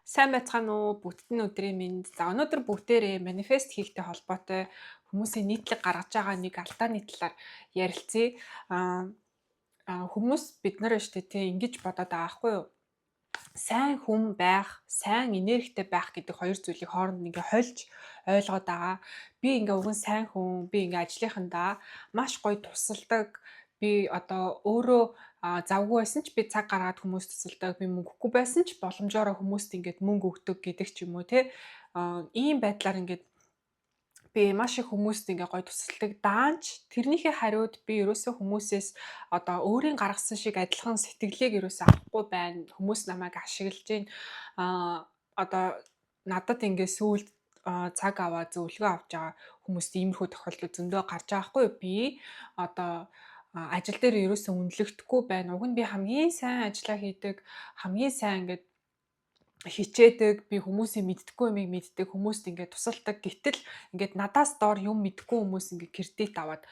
Сайн байцгаана уу? Бүгдд нь өдрийн мэнд. За өнөөдөр бүгдээрээ манифест хийхтэй холбоотой хүмүүсийн нийтлэг гаргаж байгаа нэг алдааны талаар ярилцъя. Аа хүмүүс бид нар штэ тий ингэж бодоод байгаа байхгүй юу? Сайн хүн байх, сайн энергитэй байх гэдэг хоёр зүйлийг хооронд ингээ хольж ойлгоод байгаа. Би ингээ уг нь сайн хүн, би ингээ ажлынхандаа маш гоё тусалдаг. Би одоо өөрөө завгүй байсан ч би цаг гаргаад хүмүүст тусалдаг. Би мөнгөгүй байсан ч боломжоор хүмүүст ингээд мөнгө өгдөг гэдэг ч юм уу те. Ийм байдлаар ингээд би маш их хүмүүст ингээ гоё тусалдаг. Даанч тэрнийхээ хариуд би ерөөсөө хүмүүсээс одоо өөрийн гаргасан шиг адилхан сэтгэлийг ерөөсөө авахгүй байна. Хүмүүс намайг ашиглаж гин одоо надад ингээ сүүлд цаг аваа зөвлөгөө авч байгаа хүмүүст иймэрхүү тохиолдол зөндөө гарч байгаа хгүй юу? Би одоо ажил дээр ерөөсөө үнэлэгдэхгүй байна. Уг нь би хамгийн сайн ажиллаа хийдэг, хамгийн сайн ингээд хичээдэг, би хүмүүсийн мэддэггүй юмыг мэддэг, хүмүүст ингээд тусалдаг. Гэтэл ингээд надаас доор юм мэдгүй хүмүүс ингээд кредит аваад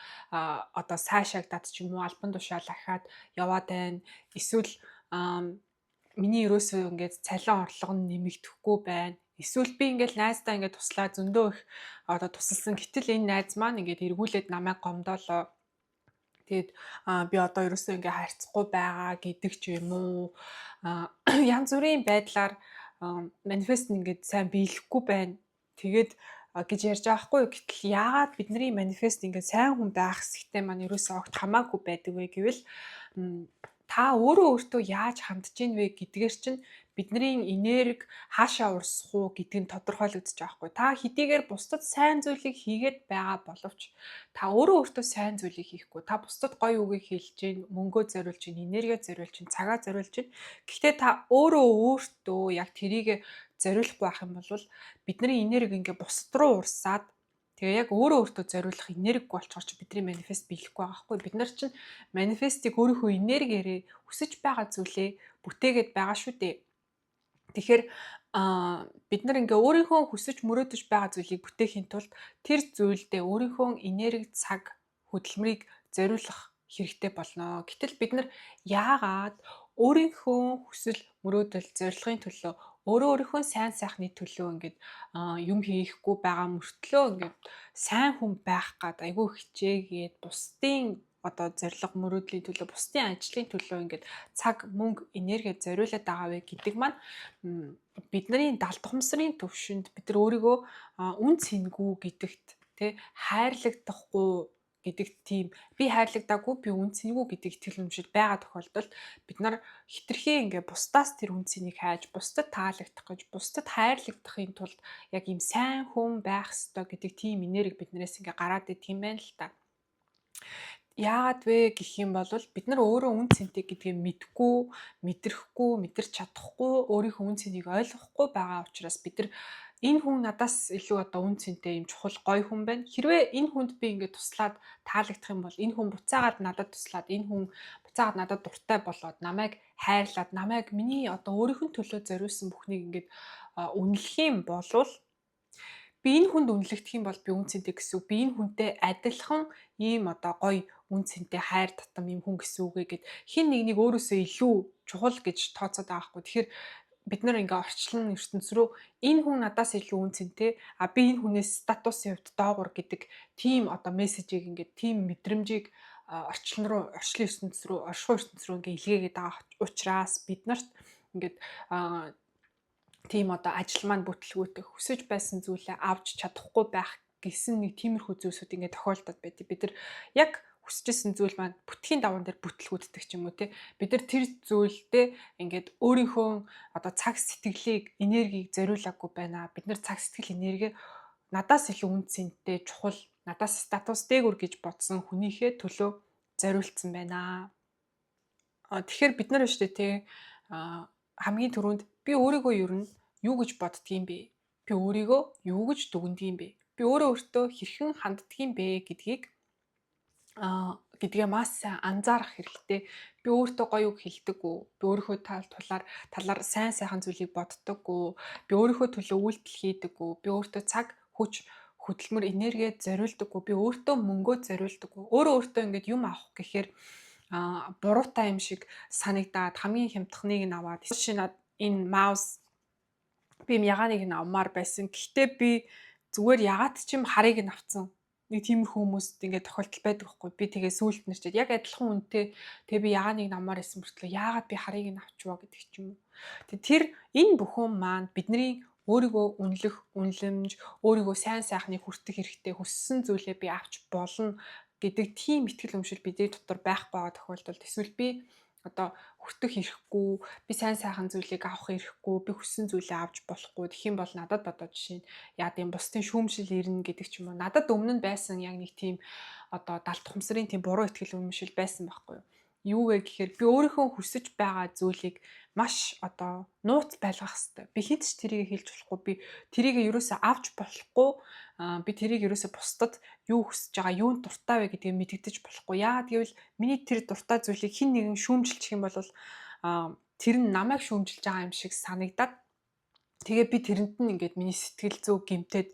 одоо сайшаагдаад ч юм уу албан тушаал ахаад яваад байна. Эсвэл миний ерөөсөө ингээд цалин орлого нь нэмэгдэхгүй байна. Эсвэл би ингээд найздаа ингээд туслаа зөндөө их одоо тусалсан. Гэтэл энэ найз маань ингээд эргүүлээд намайг гомдоолоо. Тэгээд би одоо ерөөсөө ингээ харьцахгүй байгаа гэдэг ч юм уу. Янз бүрийн байдлаар манифест ингээд сайн биелэхгүй байна. Тэгээд гэж ярьж байгаа хгүй. Гэтэл яагаад бидний манифест ингээд сайн хүн байх хэсэгтээ маань ерөөсөө огт хамаагүй байдаг вэ гэвэл та өөрөө өөртөө яаж хандж ийн вэ гэдгээр чинь бидний энерги хаашаа урсах уу гэдг нь тодорхойлогдож байгаа хгүй. Та хэдийгээр бусдад сайн зүйлийг хийгээд байгаа боловч та өөрөө өөртөө сайн зүйлийг хийхгүй. Та бусдад гоё үгийг хэлж гин, мөнгөө зориулж гин, энерги зориулж гин, цагаа зориулж гин. Гэхдээ та өөртөө яг тэрийг зориулахгүй байх юм бол бидний энерги ингээ бусд руу урсаад тэгээ яг өөртөө зориулах энерги болчоор чи бидний манифест биелэхгүй байгаа хгүй. Бид нар чинь манифестыг өөрийнхөө энергиэрээ хүсэж байгаа зүйлээ бүтээгээд байгаа шүү дээ. Тэгэхээр бид нар ингээ өөрийнхөө хүсэж мөрөөдөж байгаа зүйлийг бүтээхийн тулд тэр зүйлдээ өөрийнхөө энерги, цаг, хөдөлмөрийг зориулах хэрэгтэй болно. Гэтэл бид нар яагаад өөрийнхөө хүсэл мөрөөдөл зорилгын төлөө өөрийнхөө сайн сайхны төлөө ингээд юм хийхгүй байгаа мөртлөө ингээд сайн хүн байх гад айгүй хичээгээд бусдын одоо зорилго мөрөөдлийн төлөө бусдын ажлын төлөө ингээд цаг мөнгө энерги зориулаад байгаа вэ гэдэг маань бидний далд ухамсарын төвшөнд бид нар өөрийгөө үн цэнгүй гэдэгт тий хайрлагдахгүй гэдэг тийм би хайрлагдаагүй би үн цэнгүй гэдэг итгэл үнэмшил байгаа тохиолдолд бид нар хитрхээ ингээ бусдаас тэр үн цэнийг хайж бусдад таалагдах гэж бусдад хайрлагдахын тулд яг ийм сайн хүн байх ёстой гэдэг тийм энерги биднээс ингээ гараад идэх юм байна л та. Яагаад вэ гэх юм бол бид нар өөрөө үн цэнтэй гэдгийг мэдгүй, мэдрэхгүй, мэдэрч чадахгүй, өөрийнхөө үн цэнийг ойлгохгүй байгаа учраас бид нар энэ хүн надаас илүү одоо үн цэнтэй юм чухал гоё хүн байна. Хэрвээ энэ хүнд би ингээд туслаад таалагдах юм бол энэ хүн буцаагаад надад туслаад энэ хүн буцаагаад надад дуртай болоод намайг хайрлаад намайг миний одоо өөрийнхөө төлөө зориулсан бүхнийг ингээд үнэлэх юм болвол би энэ хүнд үнэлэгдэх юм бол би үн цэнтэй гэсэн үг. Би энэ хүнтэй адилхан ийм одоо гоё үн цэнтэй хайр татам юм хүн гэсэн үг гэд хин нэгнийг өөрөөсөө илүү чухал гэж тооцоод байгаа хгүй. Тэгэхээр бид нар ингээ орчлон ертөнц рүү энэ хүн надаас илүү үн цэнтэй би энэ хүнээс статусын хувьд доогуур гэдэг тийм одоо мессежийг ингээ тийм мэдрэмжийг орчлон ертөнц рүү оршихуй ертөнц рүү ингээ илгээгээд байгаа учраас бид нарт ингээд тийм одоо ажил маань бүтлгүүтэй хүсэж байсан зүйлээ авч чадахгүй байх гэсэн нэг тиймэрхүү зүйлсүүд ингээ тохиолдоод байдаг. Бид нар яг хүсэжсэн зүйл маань бүтгийн даван дээр бүтлгүүддэг ч юм уу те. Бид нар тэр зүйлдээ ингээд өөрийнхөө одоо цаг сэтгэлийг, энергийг зориулаагүй байна. Бид нар цаг сэтгэл энерги надаас илүү үн цэнтэй, чухал, надаас статус дээгүр гэж бодсон хүнийхээ төлөө зориулсан байна. Тэгэхээр бид нар шүү дээ те хамгийн түрүүнд би өөрийгөө ер нь юу гэж боддгийм бэ? Би өөрийгөө юу гэж дүгнэдгийм бэ? Би өөртөө хэрхэн ханддгийм бэ гэдгээ маш сайн анзаарах хэрэгтэй. Би өөртөө гоё үг хэлдэг үү? Би өөрийнхөө талаар сайн сайхан зүйлийг боддог үү? Би өөрийнхөө төлөө үйлдэл хийдэг үү? Би өөртөө цаг, хүч, хөдөлмөр, энерги зориулдаг үү? Би өөртөө мөнгөө зориулдаг үү? Өөртөө ингээд юм авах гэхээр буруутай юм шиг санагдаад хамгийн хямдхныг нь аваад шинэ энэ маус би юм ягааныг нь авмаар байсан. Гэхдээ би зүгээр ягаад ч юм харыг нь авцсан. Нэг тиймэрхүү хүмүүст ингээд тохиолдол байдаг байхгүй. Би тэгээ сүүлд нь ч яг адилхан үнэтэй тэгээ би ягааныг нь авмаар байсан мөртлөө яагаад би харыг нь авчваа гэдэг ч юм уу. Тэр энэ бүхэн маань бидний өөрийгөө үнэлэх, үнэлэмж, өөрийгөө сайн сайхныг хүртэх хэрэгтэй хүссэн зүйлээ би авч болно гэдэг тийм итгэл үнэмшил бидний дотор байхгүй байгаа тохиолдолд эсвэл би одоо хүртэх хэрэггүй, би сайн сайхан зүйлийг авах хэрэггүй, би хүссэн зүйлээ авч болохгүй. Тэгэх юм бол надад одоо жишээ нь яа гэм бусдын шүүмжил ирнэ гэдэг ч юм уу. Надад өмнө нь байсан яг нэг тийм одоо далд тухамсрын тийм буруу итгэл үнэмшил байсан байхгүй юу? Юу вэ гэхээр би өөрийнхөө хүсэж байгаа зүйлийг маш одоо нууц байлгах хэрэгтэй. Би хэд ч тэрийг хэлж болохгүй. Би тэрийг ерөөсөө авч болохгүй. Би тэрийг ерөөсөө бусдад юу хүсэж байгаа, юунд дуртай вэ гэдгийг мэдэгдэж болохгүй. Яагаад гэвэл миний тэр дуртай зүйлийг хэн нэгэн шүүмжилчих юм бол тэр нь намайг шүүмжилж байгаа юм шиг санагдаад тэгээ би тэрэнд нь ингээд миний сэтгэл зүй гэмтээд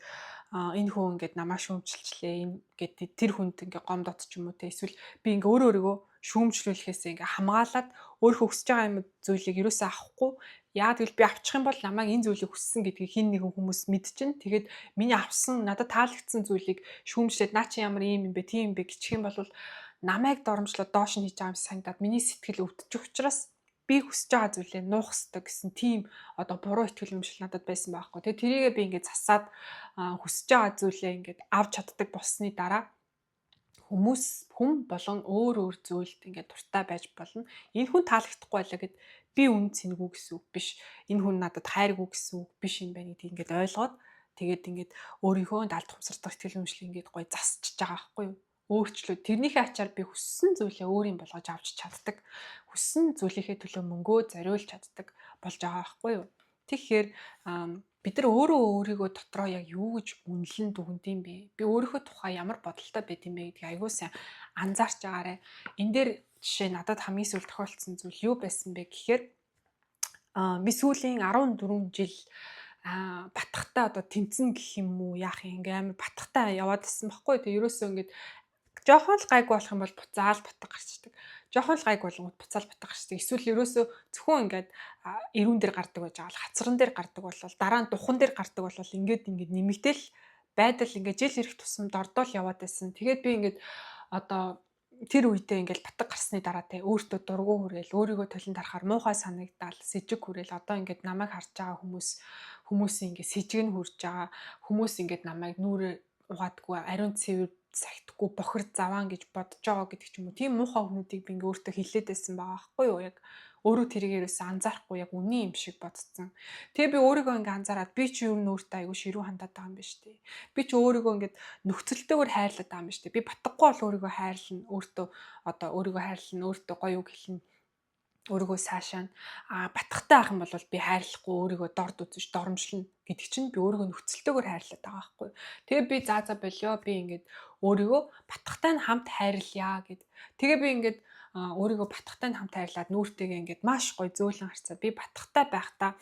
энэ хүн ингээд намайг шүүмжилчлээ. Ингээд тэр хүнд ингээд гомдот ч юм уу те эсвэл би ингээд өөрийгөө шүүмжлүүлэхээс ингээ хамгаалаад өөрөө хүсэж байгаа юм зүйлийг юусаа авахгүй. Яагаад гэвэл би авчих юм бол намайг энэ зүйлийг хүссэн гэдгийг хин нэгэн хүмүүс мэдчихнэ. Тэгээд миний авсан надад таалагдсан зүйлийг шүүмжлээд наа чи ямар юм бэ, тийм юм бэ гिचх юм бол намайг доромжлоод доош нь хийж байгаа юм санагдаад миний сэтгэл өвдөж учраас би хүсэж байгаа зүйлээ нуух хэрэгтэй гэсэн тийм одоо буруу итгэл үнэмшил надад байсан байхгүй. Тэгээд тэрийгээ би ингээ засаад хүсэж байгаа зүйлээ ингээ авч чаддаг болсны дараа хүн болон өөр зүйлд ингээд дуртай байж болно. Энэ хүн таалагдахгүй байлаа гэд би үн цэнэгүй гэсэн үг биш. Энэ хүн надад хайргүй гэсэн үг биш юм байна гэдгийг ингээд ойлгоод тэгээд ингээд өөрийнхөө далд хумсардаг итгэл үнэмшлийг ингээд гоё засчихж байгаа байхгүй юу? Өөрчлөө тэрнийхээ ачаар би хүссэн зүйлээ өөрийн болгож авч чаддаг. Хүссэн зүйлийнхээ төлөө мөнгөө зориулж чаддаг болж байгаа байхгүй юу? Тэгэхээр бид нар өөрийгөө дотроо яг юу гэж үнэлэн дүгнэдэм бэ? Би өөрийнхөө тухай ямар бодолтой байд юм бэ гэдгийг аягүй сайн анзаарч байгаарэ. Энэ дээр жишээ надад хамгийн сүүл тохиолдсон зүйл юу байсан бэ гэхээр би сүүлийн 14 жил батхтай одоо тэмцэн гэх юм уу яах юм ингээ амар батхтай яваад байсан байхгүй. Тэгээ ерөөсөө ингээд жоохон л гайг болох юм бол буцаал батг гарчдаг. Жоохон л гайг болгоод буцаал батг гарчдаг. Эсвэл ерөөсөө зөвхөн ингээд эрүүн дээр гардаг байж байгаа бол хацран дээр гардаг болол дараа нь духан дээр гардаг болол ингээд нэмэгдэл байдал ингээд жил ирэх тусам дордоол яваад байсан. Тэгээд би ингээд одоо тэр үедээ ингээд батг гарсны дараа те өөртөө дургу хүрээл өөрийгөө толон тарахаар муухай санагдаал сэжиг хүрээл одоо ингээд намайг харж байгаа хүмүүсийн ингээд сэжиг нь хүрж байгаа хүмүүс ингээд намайг нүрээ угаадгүй ариун цэвэр сахихгүй бохир заваан гэж бодож байгаа гэдэг ч юм уу. Тийм муухай хүмүүсийг би ингээ өөртөө хилээд байсан байгаа байхгүй юу? Яг өөрөө тэрийг ерөөсөө анзаарахгүй яг үний юм шиг бодцсон. Тэгээ би өөрийгөө ингээ анзаараад би чи юу нөөртөө айгу ширүү хандаад байгаа юм биш үү? Би чи өөрийгөө ингээ нөхцөлтэйгээр хайрлаад байгаа юм биш үү? Би батгахгүй бол өөрийгөө хайрлна. Өөрийгөө хайрлна, өөртөө гоё үг хэлнэ. Өөрийгөө сайшаана. Батхтай ах юм бол би хайрлахгүй өөрийгөө дорд үзэж доромжлно гэдэг чинь би өөрийгөө нөхцөлтэйгээр хайрлаад байгаа байхгүй. Тэгээ би заа болио би ингээд өөрийгөө батхтай нь хамт хайрлая гэд. Тэгээ би ингээд өөрийгөө батхтай нь хамт хайрлаад нүүртэйгээ ингээд маш гоё зөөлөн харцаа. Би батхтай байхдаа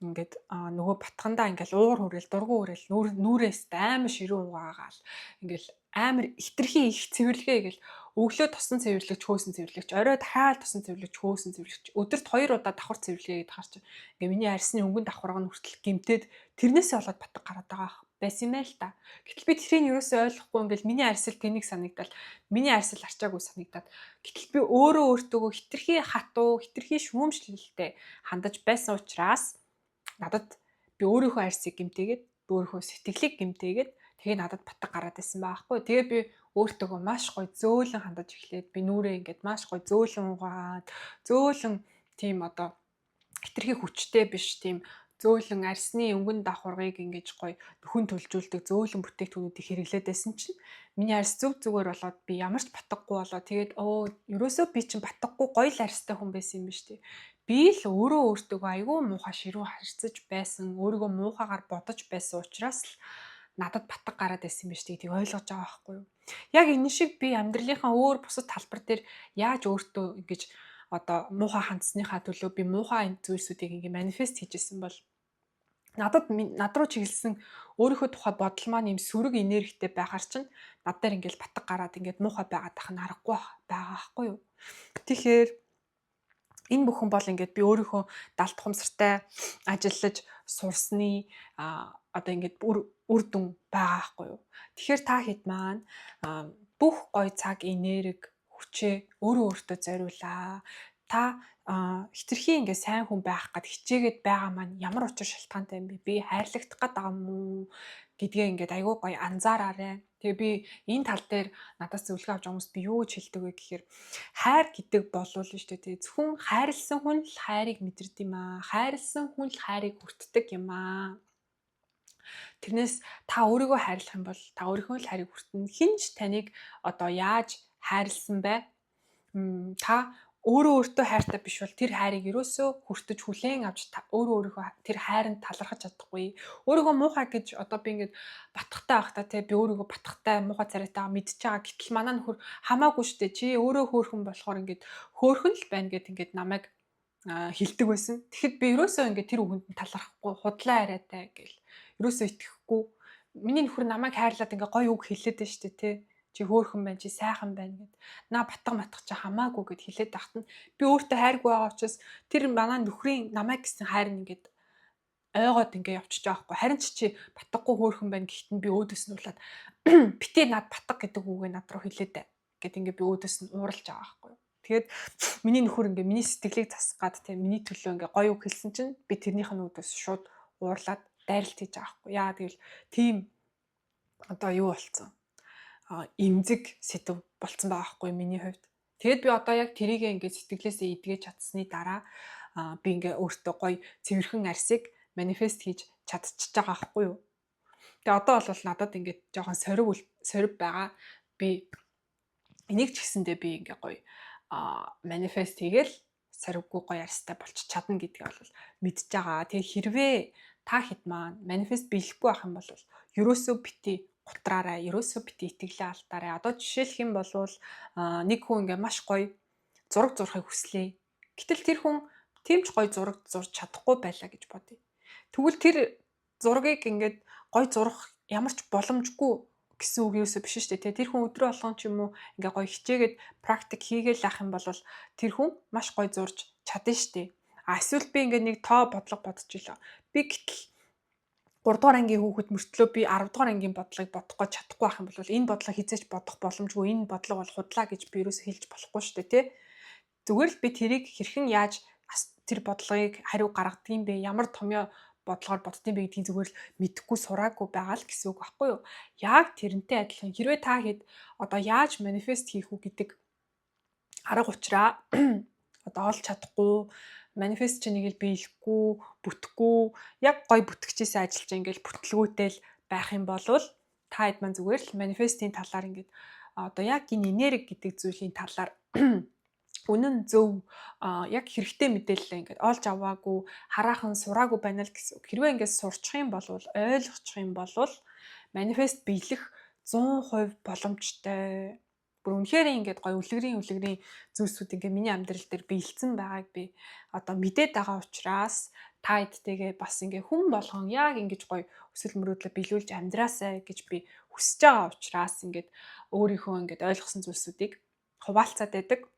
ингээд нөгөө батхандаа ингээд уур хүрээл дургу хүрээл нүрээс амар ширүү угаагаал ингээд амар хитрхи их цэвэрлэгээ гэл өглөө тосон цэвэрлэгч хөөсөн цэвэрлэгч орой дахиад тосон цэвэрлэгч хөөсөн цэвэрлэгч өдөрт 2 удаа давхар цэвэрлэгээ гэдээ харч ингээ миний арьсны өнгөн давхарга нь хүртэл гимтээд тэрнээсээ болоод батг гараад байгаа байсан юм л та. Гэтэл би тэрийг юусоо ойлгохгүй ингээл миний арьсэл тэнийг санагдал миний арьсэл арчаагүй санагдаад гэтэл би өөртөө хитрхи хатуу хитрхи шүүмжлэлтэй хандаж байсан учраас надад би өөрийнхөө арьсыг гимтээгээд өөрийнхөө сэтгэлийг гимтээгээд тэгээ надад батг гараад байсан байхгүй. Тэгээ би өөртөөгөө маш гоё зөөлөн хандаж эхлээд би нүрээ ингээд маш гоё зөөлөн угаад зөөлөн тийм одоо хитрхи хүчтэй биш тийм зөөлөн арьсны өнгөн давхаргыг ингэж гоё нөхөн төлжүүлдэг зөөлөн бүтээгдэхүүнүүдийг хэрэглээд байсан чинь миний арьс зүгээр болоод би ямар ч батгахгүй болоо тэгээд ерөөсөө би чинь батгахгүй гоё л арьстай хүн байсан юм биш үү. Би л өөртөөгөө айгүй муухай ширүү харьцаж байсан өөрийгөө муухайгаар бодож байсан учраас л надад батг гараад байсан юм биш гэдгийг ойлгож байгаа байхгүй юу. Яг энэ шиг би амьдралынхаа өөр бусад талбар дээр яаж өөртөө ингэж одоо муухай хандсныхаа төлөө би муухай зүйлсүүдийг ингээ манифест хийжсэн бол над руу чиглэсэн өөрийнхөө тухай бодол маань юм сөрөг энергитэй байхаар чинь над дээр ингээл батг гараад ингээд муухай байгаад тах нь аргагүй байгаа байхгүй юу. Тэгэхээр Энэ бүхэн бол ингээд би өөрийнхөө далд тухамсартай ажиллаж сурсны одоо ингээд үр дүн байгаа байхгүй юу. Тэгэхээр та хэд маань бүх гоё цаг, энерги, хүчээ өөрөө өөртөө зориулаа. Та хитрхи ингээд сайн хүн байх гад хичээгээд байгаа маань ямар учир шалтгаантай юм бэ? Би хайрлагдах гээд байгаа юм уу гэдгээ ингээд айгүй гоё анзаараарай. Тэгээ би энэ тал дээр надаас зөвлөгөө авч байгаа хүмүүст би юу гэж хэлдэг вэ гэхээр хайр гэдэг болвол шүү дээ тий. Зөвхөн хайрлсан хүн л хайрыг мэдэрдэг юм аа. Хайрлсан хүн л хайрыг хүртдэг юм аа. Тэрнээс та өөрийгөө хайрлах юм бол та өөрийнхөө л хайрыг хүртэнэ. Хэн ч таныг одоо яаж хайрлсан бай? Та өөрөө өөртөө хайртай биш бол тэр хайрыг ерөөсөө хүртэж хүлээн авч өөрөө өөрийнхөө тэр хайранд талархаж чадахгүй. Өөрийгөө муухай гэж одоо би ингээд батхтай байхдаа те би өөрийгөө батхтай муухай царайтай мэдчихэж байгаа. Гэтэл манай нөхөр хамаагүй штэ чи өөрөө хөөрхөн болохоор ингээд хөөрхөн л байна гэд ингээд намайг хилдэг байсан. Тэгэхэд би ерөөсөө ингээд тэр үгэнд нь талархахгүй худлаа яриатай гэл. Ерөөсөө итгэхгүй. Миний нөхөр намайг хайрлаад ингээд гоё үг хэлээд байна штэ те. Чи хөөрхөн байна, чи сайхан байна гэд. Наа батга матга чи хамаагүй гэд хэлээд тахт нь би өөртөө хайргүй байгаа учраас тэр манай нөхрийн намайг гэсэн хайр нь ингээд ойгоод ингээд явчихж байгаа байхгүй. Харин чи батгагүй хөөрхөн байна гэхт нь би өөдөөс нь улаад битээ над батга гэдэг үгээ над руу хэлээд гэд ингээд би өөдөөс нь ууралж байгаа байхгүй. Тэгээд миний нөхөр ингээд миний сэтгэлийг засгаад тийм миний төлөө ингээд гоё үг хэлсэн чинь би тэрнийх нь өөдөөс шууд уурлаад дайралт хийж байгаа байхгүй. Яа тэгэл тийм одоо юу болцсон. Имзэг сэдв болцсон байгаа байхгүй миний хувьд. Тэгэд би одоо яг тэрийг ингээд сэтгэлээсээ эдгэж чадсны дараа би ингээ өөртөө гоё цэвэрхэн арсыг манифест хийж чадчихж байгаа байхгүй юу. Тэгээ одоо бол надад ингээд жоохон сорив байгаа. Би энийг ч гэсэндээ би ингээ гоё манифест хийгээл сорвгүй гоё арстай болчих чадна гэдгийг бол мэдж байгаа. Тэгээ хэрвээ та хэд маань манифест биелэхгүй байх юм бол ерөөсөө бити гутраараа ерөөсөө бити итгэлээ алдаарай. Одоо жишээлх юм бол нэг хүн ингээ маш гоё зураг зурхыг хүслээ. Гэтэл тэр хүн тийм ч гоё зураг зурж чадахгүй байлаа гэж бодъё. Тэгвэл тэр зургийг ингээд гоё зурах ямар ч боломжгүй гэсэн үг юусоо биш шүү дээ. Тэр хүн өдрөө болгон ч юм уу ингээ гоё хичээгээд практик хийгээл ах юм бол тэр хүн маш гоё зурж чадна шүү дээ. Эсвэл би ингээ нэг тоо бодлого бодож илаа. Би гэтэл 3 дугаар ангийн хүүхэд мөртлөө би 10 дугаар ангийн бодлогыг бодох гэж чадахгүй байх юм бол энэ бодлого хизээч бодох боломжгүй. Энэ бодлого бол худлаа гэж би ерөөсөө хэлж болохгүй шүү дээ, тий. Зүгээр л би тэрийг хэрхэн яаж тэр бодлогыг хариу гаргадгийг бэ? Ямар томьёо бодлогоор боддгийг бэ гэдгийг зүгээр л мэдэхгүй сураагүй байгаа л гэсэн үг байхгүй юу? Яг тэрнтэй адилхан хэрвээ та хэд одоо яаж манифест хийх үү гэдэг арга учраа одоо олж чадахгүй манифест чинийг л биелэхгүй, бүтэхгүй, яг гой бүтгэжсэн ажил чинь ингээл бүтлгүүтэл байх юм бол та хэд маань зүгээр л манифестийн талаар ингээд одоо яг энэ энерги гэдэг зүйлийн талаар үнэн зөв яг хэрэгтэй мэдээлэл ингээд олж аваагүй, хараахан сураагүй байна л гэсэн. Хэрвээ ингээд сурчих юм бол ойлгочих юм бол манифест биелэх 100% боломжтой. Бүр үнэхээр ингээд гоё үлгэрийн зүйлсүүд ингээд миний амьдрал дээр биелсэн байгааг би одоо мэдээд байгаа учраас та эдтэйгээ бас ингээд хүн болгон яг ингэж гоё өсөл мөрөөдлөө биелүүлж амьдраасай гэж би хүсэж байгаа учраас ингээд өөрийнхөө ингээд ойлгосон зүйлсүүдийг хуваалцаад байдаг.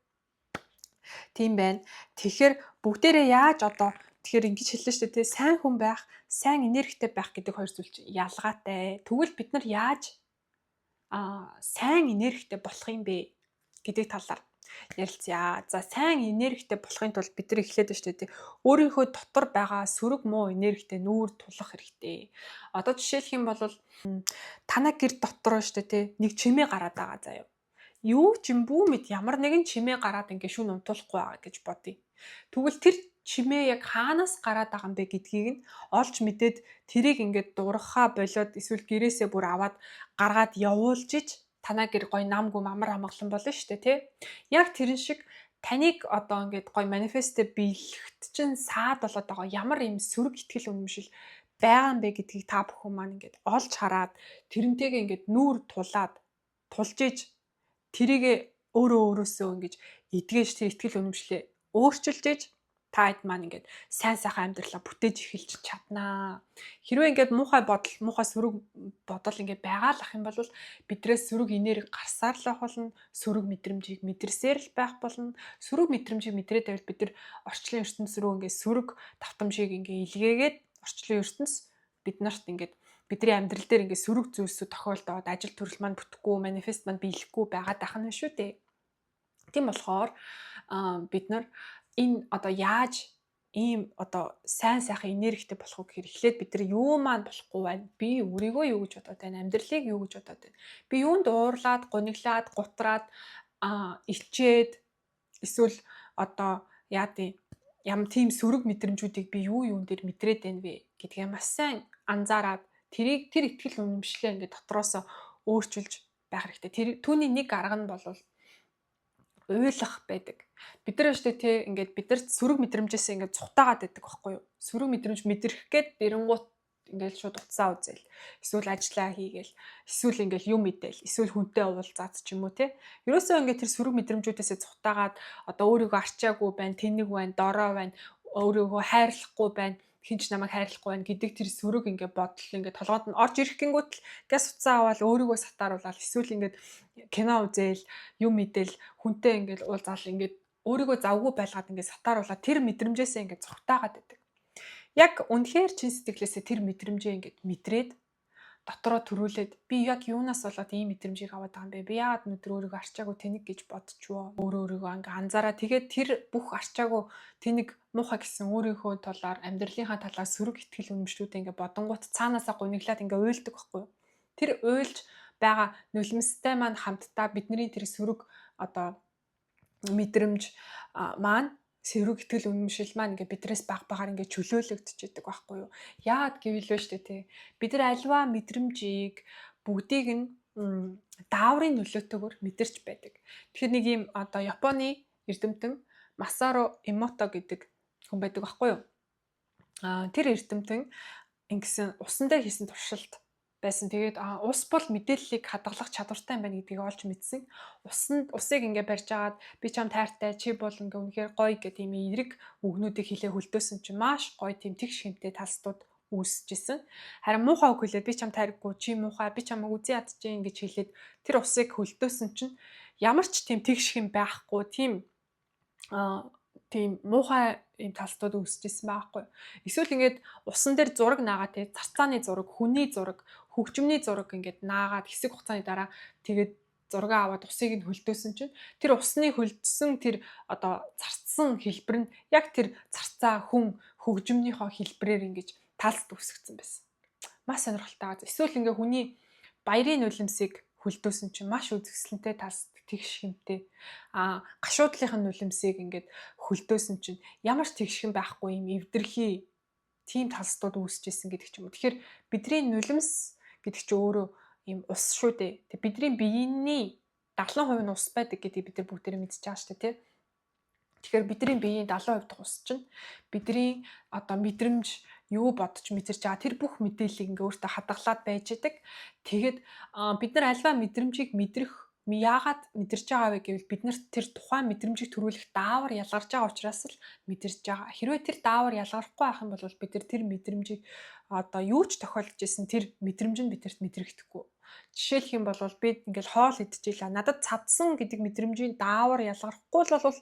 Тийм байна. Тэгэхээр бүгдээрээ яаж одоо тэгэхээр ингэж хэллээ шүү дээ, сайн хүн байх, сайн энергитэй байх гэдэг хоёр зүйл чинь ялгаатай. Тэгвэл бид нар яаж сайн энергитэй болох юм бэ гэдэг талаар ярилцъя. За сайн энергитэй болохын тулд бид нар эхлээд байна шүү дээ. Өөрийнхөө дотор байгаа сөрөг муу энергитэй нүүр тулах хэрэгтэй. Одоо жишээлх юм бол танаа гэр дотор шүү дээ, нэг чимээ гараад байгаа заяа. Юу ч юм бүү мэд ямар нэгэн чимээ гараад ингээ шүн унтуулахгүй байгаа гэж бодъё. Тэгвэл тэр чимээ яг хаанаас гараад байгаа юм бэ гэдгийг нь олж мэдээд тэрийг ингээд дурхаа болоод эсвэл гэрээсээ бүр аваад гаргаад явуулж ич танаа гэр гой намгүй мамар амгалан болно шүү дээ, тий. Яг тэрэн шиг таныг одоо ингээд гой манифестэ биелэхт чинь саад болоод байгаа ямар юм сөрөг ихтгэл үнэмшил байгаа юм бэ гэдгийг та бүхэн маань ингээд олж хараад тэрнтэйгээ ингээд нүүр тулаад тулж иж тэрийг өөрөөсөө ингэж эдгэж тэр ихтгэл үнэмшлээ өөрчилж иж та хэд маань ингээд сайн сайхан амьдралаа бүтээж эхэлж чаднаа. Хэрвээ ингээд муухай бодол, муухай сөрөг бодол ингээд байгаа л ах юм бол бидрээс сөрөг энерги гарсаар л байх болно. Сөрөг мэдрэмжийг мэдэрсээр л байх болно. Сөрөг мэдрэмжийг мэдрээд байвал бид нар орчлон ертөнц рүү ингээд сөрөг давтамжийг ингээд илгээгээд орчлон ертөнц бид нарт ингээд бидний амьдрал дээр ингээд сөрөг зүйлсүүд тохиолдоод ажил төрөл маань бүтэхгүй, манифест маань биелэхгүй байгаад байх нь шүү дээ. Тийм болохоор бид нар энэ одоо яаж ийм одоо сайн сайхан энергитэй болох вэ гэхээр эхлээд бид нар юу маань болохгүй байна. Би өөрийгөө юу гэж бодоод байна? Амьдралыг юу гэж бодоод байна? Би юунд уурлаад, гониглаад, гутраад ичээд эсвэл одоо ям тийм сөрөг мэдрэмжүүдийг би юун дээр мэдрээд байна вэ гэдгээ маш сайн анзаараад тэр итгэл үнэмшлээ ингээд дотроосоо өөрчилж байх хэрэгтэй. Түүний нэг арга нь бол уйлах байдаг. Бид нар штэ тий ингээд бид нар сөрөг мэдрэмжээс ингээд цухтаагаад байдаг байхгүй юу? Сөрөг мэдрэмж мэдрэх гээд эренгуут ингээд шууд утсаа үзэл. Эсвэл ажиллаа хийгээл, эсвэл ингээд юм мэдээл, эсвэл хүнтэй уулзаад ч юм уу тий. Ерөөсөө ингээд тэр сөрөг мэдрэмжүүдээсээ цухтаагаад одоо өөрийгөө арчаагүй байна, тэнэг байна, дорой байна, өөрийгөө хайрлахгүй байна, хинч намайг хайрлахгүй байна гэдэг тэр сөрөг ингээд бодол ингээд толгойд нь орж ирэх гингүүт л газ уцаа аваад өөрийгөө сатааруулаад эсвэл ингээд кино үзээл, юм мэдээл, хүнтэй ингээд уулзаал ингээд өөрийгөө завгүй байлгаад ингээд сатааруулаад тэр мэдрэмжээсээ ингээд цухтаагаад байдаг. Яг үнэхээр чин сэтгэлээсээ тэр мэдрэмжээ ингээд мэдрээд дотроо төрүүлээд би яг юунаас болоод ийм мэдрэмжийг аваад байгаа юм бэ? Би яагаад өнөөдөр өөрийгөө арчаагүй тэнэг гэж бодчихвоо? Өөрийгөө ингээ анзаараа тэгээд тэр бүх арчаагүй тэнэг муухай гэсэн өөрийнхөө талаар амьдралынхаа талаар сөрөг итгэл үнэмшлүүдээ ингээ бодонгууд цаанаасаа гуниглаад ингээ уйлдаг байхгүй юу? Тэр уйлж байгаа нулимстай маань хамтдаа бидний тэр сөрөг одоо мэдрэмж маань сөрөг итгэл үнэмшил маань ингээ бидрээс багаар ингээ чөлөөлөгдөж идэг байхгүй юу? Яад гэвэл вэ штэ тий. Бид нар альва мэдрэмжийг бүгдийг нь дааврын нөлөөтэйгээр мэдэрч байдаг. Тэгэхээр нэг юм одоо Японы эрдэмтэн Масаро Эмото гэдэг хүн байдаг байхгүй юу? Тэр эрдэмтэн ингэсэн усан дээр хийсэн туршилт байсан. Тэгээд ус бол мэдээллийг хадгалах чадвартай юм байна гэдгийг олж мэдсэн. Усыг ингээ барьж агаад би чам тайртай, чи бол ингээ үнэхээр гоё гэх тийм эерэг үгнүүдийг хэлээ хөлдөөсөн чинь маш гоё тийм тэгш хэмтэй талстууд үүсэж исэн. Харин муухай үг хэлээд би чам тайраггүй, чи муухай, би чамайг үзий ядчихээн гэж хэлээд тэр усыг хөлдөөсөн чинь ямар ч тийм тэгш хэм байхгүй, тийм муухай юм талстууд үүсчихсэн байхгүй. Эсвэл ингээд усан дээр зураг наагаад тий зарцааны зураг, хүний зураг, хөгжмөний зураг ингээд наагаад хэсэг хугацааны дараа тэгээд зураг аваад усыг нь хөлдөөсөн чинь тэр усны хөлдсөн тэр одоо зарцсан хэлбэр нь яг тэр зарцаа хүн хөгжмөнийхөө хэлбрээр ингэж талст үүсгэсэн байсан. Маш сонирхолтой байгаа. Эсвэл ингээ хүний баярын нулимсыг хөлдөөсөн чинь маш үзэсгэлэнтэй талст тэгш хэмтэй. Гашуудлынхын нулимсыг ингээд хөлдөөсөн чинь ямар ч тэгш хэм байхгүй юм эвдэрхий тийм талстууд үүсэж исэн гэдэг ч юм уу. Тэгэхээр бидний нулимс гэдэг чинь өөрөө юм ус шүү дээ. Тэг бидний биений 70% нь ус байдаг гэдгийг бид нар бүгдээрээ мэдчихэж байгаа шүү дээ, тий. Тэгэхээр бидний биеийн 70% дахь ус чинь бидний одоо мэдрэмж юу бодож мэдэрч байгаа тэр бүх мэдээллийг ингээ өөртөө хадгалаад байж идэг. Тэгээд бид нар альва мэдрэмжийг яагаад мэдэрч байгаа вэ гэвэл бид нарт тэр тухайн мэдрэмжийг төрүүлэх даавар ялгарч байгаа учраас л мэдэрч байгаа. Хэрвээ тэр даавар ялгархгүй байх юм бол бид нар тэр мэдрэмжийг одоо юу ч тохиолдож исэн тэр мэдрэмж нь бидэрт мэдрэгдэхгүй. Жишээлх юм бол би ингээл хоол идчихлээ. Надад цадсан гэдэг мэдрэмжийн даавар ялгархгүй л бол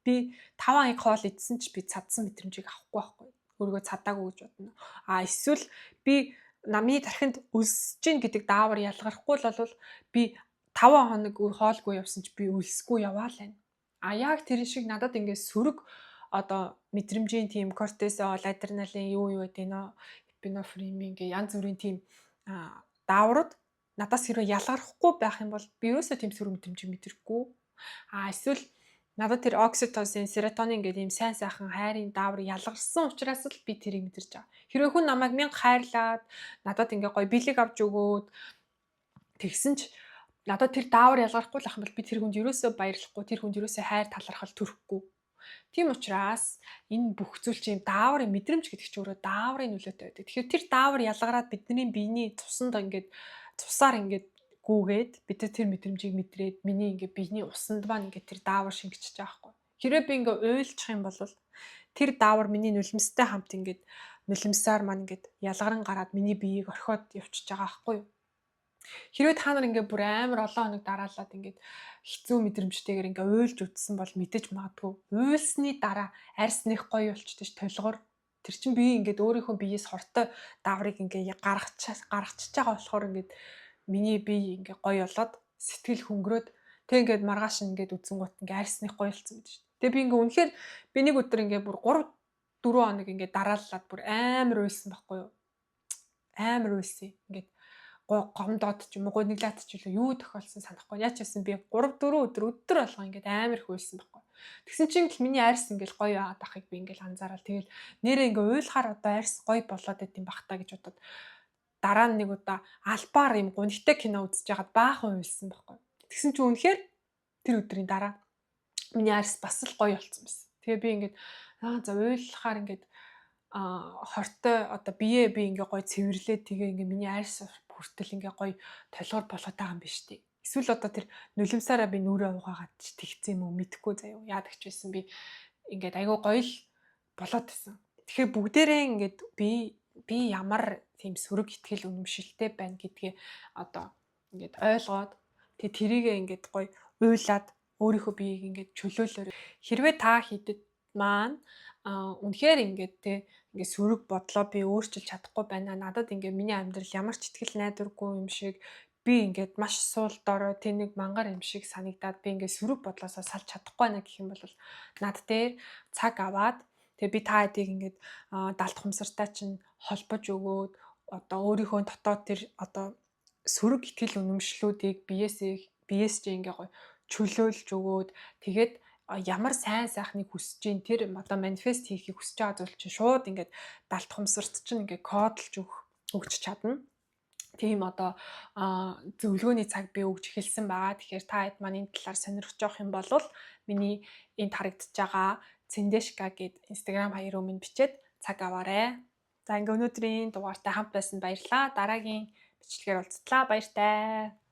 би 5 анги хоол идсэн ч би цадсан мэдрэмжийг авахгүй байхгүй. Өөрийгөө цадаагүй гэж бодно. Эсвэл би намын тархинд өлсөж гин гэдэг даавар ялгархгүй л бол би 5 хоног хоолгүй явсан ч би өлсгүй яваа л байна. Яг тэр шиг надад ингээд сөрөг одоо мэдрэмжийн тийм кортизол, адреналин юу гэдэг нөө эпинефрин гээ янз бүрийн тийм дааврууд надаас хэрвээ ялгархгүй байх юм бол би ерөөсөө тийм сөрөг мэдрэмжийг мэдрэхгүй. Эсвэл надад тэр окситоцин, серотонин гэдэг ийм сайн сайхан хайрын даавар ялгарсан учраас л би тэрийг мэдэрч байгаа. Хэрвээ хүн намайг 1000 хайрлаад надад ингээ гоё бэлэг авч өгөөд тэгсэн ч надад тэр даавар ялгархгүй л ах юм бол би тэр хүнд ерөөсөө баярлахгүй, тэр хүнд ерөөсөө хайр талархал төрөхгүй. Тийм учраас энэ бүх зүйл чинь дааврын мэдрэмж гэдэг чинь өөрөө дааврын нөлөөтэй байдаг. Тэгэхээр тэр даавар ялгараад бидний биений цуснд ингээд цусаар ингээд гүүгээд бид тэр мэдрэмжийг мэдрээд миний ингээ биений усанд маань ингээ тэр даавар шингэчихэж байгаа байхгүй. Хэрвээ би ингээ уйлчих юм бол тэр даавар миний нулимстай хамт ингээд нулимсаар маань ингээд ялгаран гараад миний биеийг орхиод явчихж байгаа байхгүй юу? Хэрвээ та нар ингээ бүр амар олон хоног дараалаад ингээд хэцүү мэдрэмжтэйгээр ингээ уйлж үтсэн бол мэдэж магадгүй. Уйлсны дараа арьс нэх гоё болчтой ш толгор. Тэр чин би ингээд өөрийнхөө биеэс хортой дааврыг ингээ гаргачихж байгаа болохоор ингээд миний бие ингээ гоё болоод сэтгэл хөнгөрөөд тэг ингээд маргааш ингээд үдсэнгуут ингээ арьс нэх гоё болсон гэдэг ш. Тэгээ би ингээ үнэхээр би нэг өдөр ингээ бүр 3 4 хоног ингээ дарааллаад бүр амар уйлсан байхгүй юу? Амар уйлсан. Ингээд гомдоод ч юм уу гуниглаад ч үлээ юу тохиолсон санахгүй. Яач гэсэн би 3 4 өдөр болгоо ингээд амар их уйлсан байхгүй. Тэгсэн чинь л миний арьс ингээд гоё яваад ахыг би ингээд анзаараад тэгэл нэрээ ингээд уйлахаар одоо арьс гоё болоод идэм бах та гэж бодоод дараа нь нэг удаа албаар юм гунигтай кино үзэж байгаад баахан уйлсан байхгүй. Тэгсэн чинь үнэхээр тэр өдрийн дараа миний арьс бас л гоё болцсон байсан. Тэгээ би ингээд за уйлахаар ингээд хортой одоо бие би ингээ гоё цэвэрлээд тэгээ ингээ миний арьс хүртэл ингээ гоё толгор болоод байгаа юм биш үү? Эсвэл одоо тэр нулимсаараа би нүрээ угаагаад тэгсэн юм уу мэдэхгүй заяа. Яадаг ч байсан би ингээд айгүй гоё л болоод байсан. Тэгэхээр бүгдээрээ ингээд би ямар тийм сөрөг ихтгэл үнэмшилтэй байна гэдгээ одоо ингээд ойлгоод тэгээ тэрийгээ ингээд гоё уйлаад өөрийнхөө биеийг ингээд чөлөөлөөр хэрвээ та хийдэд маань үнэхээр ингээд те ингээд сөрөг бодлоо би өөрчилж чадахгүй байна. Надад ингээд миний амьдрал ямар ч ихтгэл найдваргүй юм шиг би ингээд маш суул дорой тэнэг мангар юм шиг санагдаад би ингээд сөрөг бодлоосоо салж чадахгүй байна гэх юм бол над дээр цаг аваад тэгээ би та хэдийг ингээд далд хумсартай чинь холбож өгөөд одоо өөрийнхөө дотоод тэр одоо сөрөг ихтгэл үнэмшлүүдийг биеэс чи ингээ гоё чөлөөлж өгөөд тэгээд ямар сайн сайхныг хүсэж ин тэр одоо манифест хийхийг хүсэж байгаа зүйл чинь шууд ингээд далд хумсарт чинь ингээд кодлж өгч чадна. Тийм одоо зөвлөгөөний цаг би өгч эхэлсэн байгаа. Тэгэхээр та хэд маань энэ талаар сонирхож явах юм бол миний энд харагдаж байгаа Цэндешка гэд Instagram хаяг руу минь бичээд цаг аваарай. За ингээ өнөөдрийн дугаартай хамт байсан баярлалаа. Дараагийн бичлэгээр уулзтлаа. Баяртай.